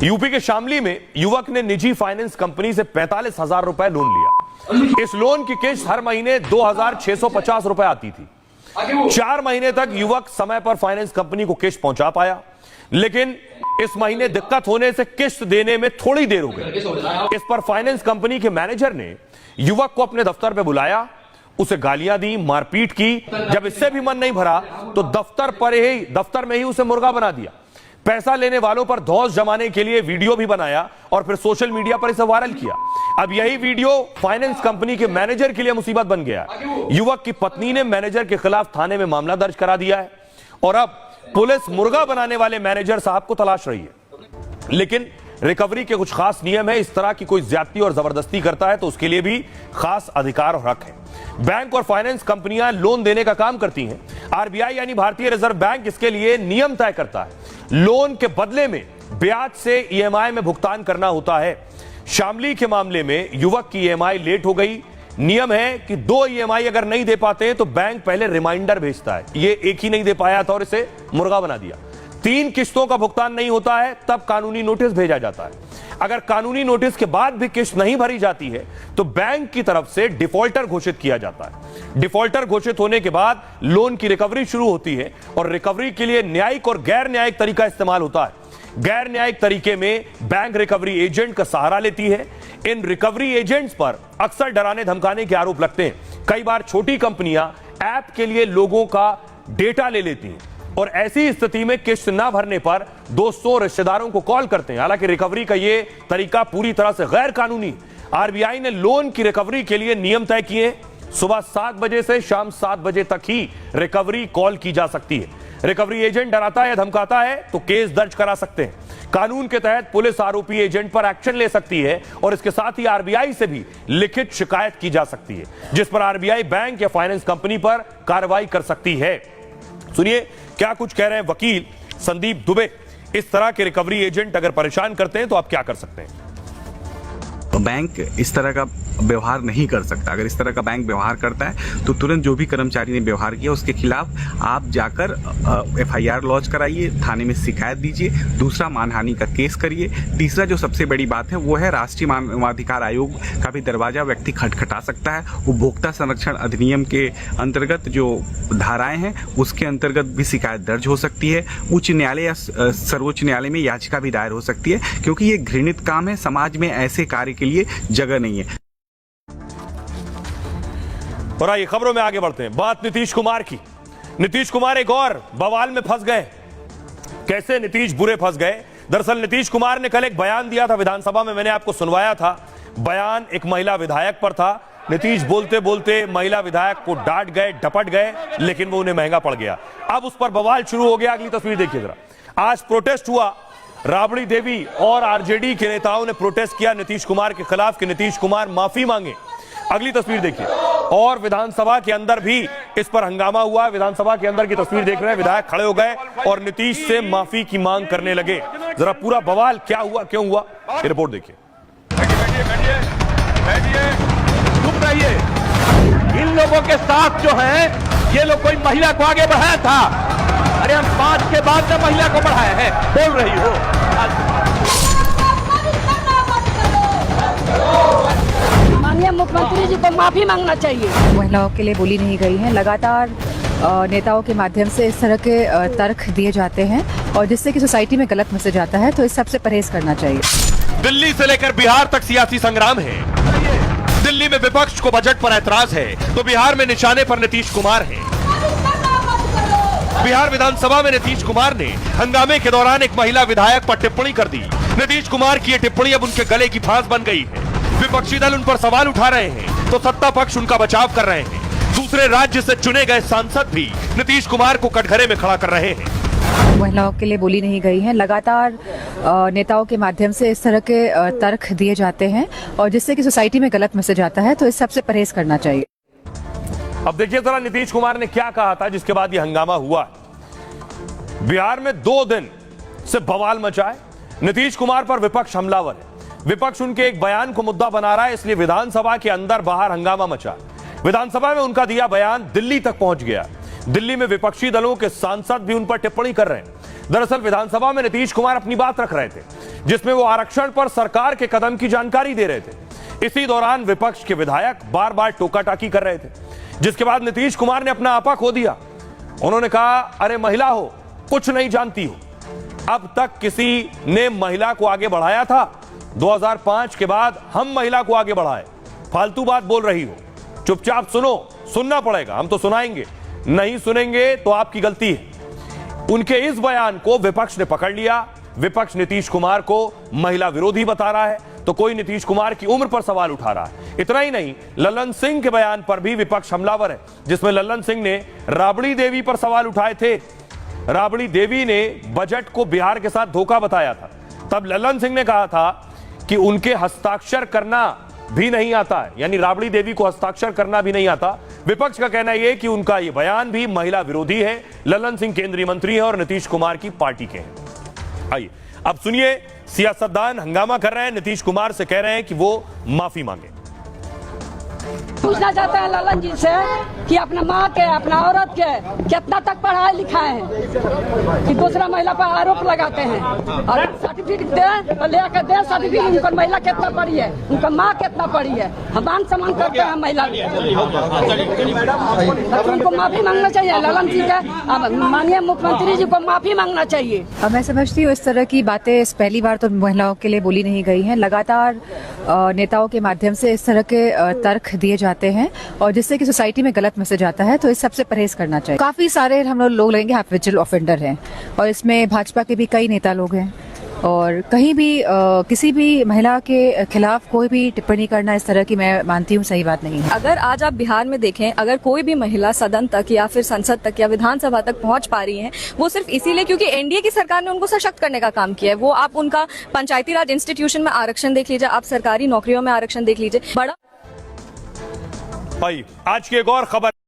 UP के शामली में युवक ने निजी फाइनेंस कंपनी से 45,000 रुपए लोन लिया। इस लोन की किस्त हर महीने 2,650 रुपए आती थी। 4 महीने तक युवक समय पर फाइनेंस कंपनी को किस्त पहुंचा पाया, लेकिन इस महीने दिक्कत होने से किस्त देने में थोड़ी देर हो गई। इस पर फाइनेंस कंपनी के मैनेजर ने युवक को अपने दफ्तर पर बुलाया, उसे गालियां दी, मारपीट की। जब इससे भी मन नहीं भरा तो दफ्तर में ही उसे मुर्गा बना दिया। पैसा लेने वालों पर धौंस जमाने के लिए वीडियो भी बनाया और फिर सोशल मीडिया पर इसे वायरल किया। अब यही वीडियो फाइनेंस कंपनी के मैनेजर के लिए मुसीबत बन गया। युवक की पत्नी ने मैनेजर के खिलाफ थाने में मामला दर्ज करा दिया है और अब पुलिस मुर्गा बनाने वाले मैनेजर साहब को तलाश रही है। लेकिन रिकवरी के कुछ खास नियम है। इस तरह की कोई ज्यादती और जबरदस्ती करता है तो उसके लिए भी खास अधिकार और हक है। बैंक और फाइनेंस कंपनियां लोन देने का काम करती हैं। आरबीआई यानी भारतीय रिजर्व बैंक इसके लिए नियम तय करता है। लोन के बदले में ब्याज से ईएमआई में भुगतान करना होता है। शामली के मामले में युवक की ईएमआई लेट हो गई। नियम है कि 2 ईएमआई अगर नहीं दे पाते तो बैंक पहले रिमाइंडर भेजता है। ये एक ही नहीं दे पाया था और इसे मुर्गा बना दिया। 3 किस्तों का भुगतान नहीं होता है तब कानूनी नोटिस भेजा जाता है। अगर कानूनी नोटिस के बाद भी किस्त नहीं भरी जाती है तो बैंक की तरफ से डिफॉल्टर घोषित किया जाता है। डिफॉल्टर घोषित होने के बाद लोन की रिकवरी शुरू होती है और रिकवरी के लिए न्यायिक और गैर न्यायिक तरीका इस्तेमाल होता है। गैर न्यायिक तरीके में बैंक रिकवरी एजेंट का सहारा लेती है। इन रिकवरी एजेंट्स पर अक्सर डराने धमकाने के आरोप लगते हैं। कई बार छोटी कंपनियां ऐप के लिए लोगों का डेटा ले लेती हैं और ऐसी स्थिति में किस्त ना भरने पर दोस्तों रिश्तेदारों को कॉल करते हैं। हालांकि रिकवरी का यह तरीका पूरी तरह से गैर कानूनी। आरबीआई ने लोन की रिकवरी के लिए नियम तय किए। सुबह 7 बजे से शाम 7 बजे तक ही रिकवरी कॉल की जा सकती है। रिकवरी एजेंट डराता है, धमकाता है तो केस दर्ज करा सकते हैं। कानून के तहत पुलिस आरोपी एजेंट पर एक्शन ले सकती है और इसके साथ ही आरबीआई से भी लिखित शिकायत की जा सकती है, जिस पर आरबीआई बैंक या फाइनेंस कंपनी पर कार्रवाई कर सकती है। सुनिए क्या कुछ कह रहे हैं वकील संदीप दुबे। इस तरह के रिकवरी एजेंट अगर परेशान करते हैं तो आप क्या कर सकते हैं? बैंक इस तरह का व्यवहार नहीं कर सकता। अगर इस तरह का बैंक व्यवहार करता है तो तुरंत जो भी कर्मचारी ने व्यवहार किया उसके खिलाफ आप जाकर एफआईआर लॉन्च कराइए, थाने में शिकायत दीजिए। दूसरा, मानहानि का केस करिए। तीसरा, जो सबसे बड़ी बात है वो है राष्ट्रीय मानवाधिकार आयोग का भी दरवाजा व्यक्ति खटखटा सकता है। उपभोक्ता संरक्षण अधिनियम के अंतर्गत जो धाराएं हैं उसके अंतर्गत भी शिकायत दर्ज हो सकती है। उच्च न्यायालय या सर्वोच्च न्यायालय में याचिका भी दायर हो सकती है, क्योंकि ये घृणित काम है। समाज में ऐसे कार्य के लिए जगह नहीं है। और आइए खबरों में आगे बढ़ते हैं। बात नीतीश कुमार की। नीतीश कुमार एक और बवाल में फंस गए। कैसे नीतीश बुरे फंस गए? दरअसल नीतीश कुमार ने कल एक बयान दिया था विधानसभा में, मैंने आपको सुनवाया था। बयान एक महिला विधायक पर था। नीतीश बोलते बोलते महिला विधायक को डांट गए, डपट गए, लेकिन वो उन्हें महंगा पड़ गया। अब उस पर बवाल शुरू हो गया। अगली तस्वीर देखिए जरा। आज प्रोटेस्ट हुआ। राबड़ी देवी और आरजेडी के नेताओं ने प्रोटेस्ट किया नीतीश कुमार के खिलाफ कि नीतीश कुमार माफी मांगे। अगली तस्वीर देखिए। और विधानसभा के अंदर भी इस पर हंगामा हुआ। विधानसभा के अंदर की तस्वीर देख रहे हैं। विधायक खड़े हो गए और नीतीश से माफी की मांग करने लगे। जरा पूरा बवाल क्या हुआ, क्यों हुआ, ये रिपोर्ट देखिए। चुप रहिए। इन लोगों के साथ जो है ये लोग कोई महिला को आगे बढ़ाया था। अरे हम 5 के बाद में महिला को बढ़ाया है, बोल रही हो। माननीय मुख्यमंत्री जी को माफी मांगना चाहिए। महिलाओं के लिए बोली नहीं गई है। लगातार नेताओं के माध्यम से इस तरह के तर्क दिए जाते हैं और जिससे कि सोसाइटी में गलत मैसेज आता है, तो इस सब से परहेज करना चाहिए। दिल्ली से लेकर बिहार तक सियासी संग्राम है। दिल्ली में विपक्ष को बजट पर ऐतराज है तो बिहार में निशाने पर नीतीश कुमार है। बिहार विधानसभा में नीतीश कुमार ने हंगामे के दौरान एक महिला विधायक पर टिप्पणी कर दी। नीतीश कुमार की यह टिप्पणी अब उनके गले की फांस बन गई है। विपक्षी दल उन पर सवाल उठा रहे हैं तो सत्ता पक्ष उनका बचाव कर रहे हैं। दूसरे राज्य से चुने गए सांसद भी नीतीश कुमार को कटघरे में खड़ा कर रहे हैं। महिलाओं के लिए बोली नहीं गई है। लगातार नेताओं के माध्यम से इस तरह के तर्क दिए जाते हैं और जिससे कि सोसाइटी में गलत मैसेज आता है, तो इस सब से परहेज करना चाहिए। अब देखिए जरा नीतीश कुमार ने क्या कहा था जिसके बाद ये हंगामा हुआ। बिहार में 2 दिन से बवाल मचा है। नीतीश कुमार पर विपक्ष हमलावर है। विपक्ष उनके एक बयान को मुद्दा बना रहा है, इसलिए विधानसभा के अंदर बाहर हंगामा मचा। विधानसभा में उनका दिया बयान दिल्ली तक पहुंच गया। दिल्ली में विपक्षी दलों के सांसद भी उन पर टिप्पणी कर रहे हैं। दरअसल विधानसभा में नीतीश कुमार अपनी बात रख रहे थे। जिसमें वो आरक्षण पर सरकार के कदम की जानकारी दे रहे थे। इसी दौरान विपक्ष के विधायक बार बार टोका टाकी कर रहे थे, जिसके बाद नीतीश कुमार ने अपना आपा खो दिया। उन्होंने कहा, अरे महिला हो, कुछ नहीं जानती हो। अब तक किसी ने महिला को आगे बढ़ाया था? 2005 के बाद हम महिला को आगे बढ़ाए। फालतू बात बोल रही हो, चुपचाप सुनो। सुनना पड़ेगा, हम तो सुनाएंगे, नहीं सुनेंगे तो आपकी गलती है। उनके इस बयान को विपक्ष ने पकड़ लिया। विपक्ष नीतीश कुमार को महिला विरोधी बता रहा है, तो कोई नीतीश कुमार की उम्र पर सवाल उठा रहा है। इतना ही नहीं, लल्लन सिंह के बयान पर भी विपक्ष हमलावर है, जिसमें लल्लन सिंह ने राबड़ी देवी पर सवाल उठाए थे। राबड़ी देवी ने बजट को बिहार के साथ धोखा बताया था। तब लल्लन सिंह ने कहा था कि उनके हस्ताक्षर करना भी नहीं आता है, यानी राबड़ी देवी को हस्ताक्षर करना भी नहीं आता। विपक्ष का कहना यह कि उनका यह बयान भी महिला विरोधी है। लल्लन सिंह केंद्रीय मंत्री हैं और नीतीश कुमार की पार्टी के हैं। आइए अब सुनिए, सियासतदान हंगामा कर रहे हैं, नीतीश कुमार से कह रहे हैं कि वो माफी मांगे। पूछना चाहते हैं लल्लन जी से कि अपना माँ के, अपना औरत के कितना तक पढ़ाए लिखाए हैं कि दूसरा महिला पर आरोप लगाते हैं, और सर्टिफिकेट दे तो लेकर दे सर्टिफिकेट। उनको महिला कितना पढ़ी है, उनका माँ कितना पढ़ी है, हम मान सम्मान करते हैं महिला। उनको माफी मांगना चाहिए लल्लन जी का। अब माननीय मुख्यमंत्री जी को माफी मांगना चाहिए। अब मैं समझती हूँ इस तरह की बातें इस पहली बार तो महिलाओं के लिए बोली नहीं गई हैं। लगातार नेताओं के माध्यम से इस तरह के तर्क दिए जाते हैं और जिससे कि सोसाइटी में गलत मैसेज आता है, तो इस सबसे परहेज करना चाहिए। काफी सारे हम लोग लेंगे हैबिचुअल ऑफेंडर हैं, और इसमें भाजपा के भी कई नेता लोग हैं, और कहीं भी किसी भी महिला के खिलाफ कोई भी टिप्पणी करना इस तरह की मैं मानती हूँ सही बात नहीं है। अगर आज आप बिहार में देखें, अगर कोई भी महिला सदन तक या फिर संसद तक या विधानसभा तक पहुंच पा रही है, वो सिर्फ इसीलिए क्योंकि एनडीए की सरकार ने उनको सशक्त करने का काम किया है। वो आप उनका पंचायती राज इंस्टीट्यूशन में आरक्षण देख लीजिए, आप सरकारी नौकरियों में आरक्षण देख लीजिए। बड़ा भाई आज की एक और खबर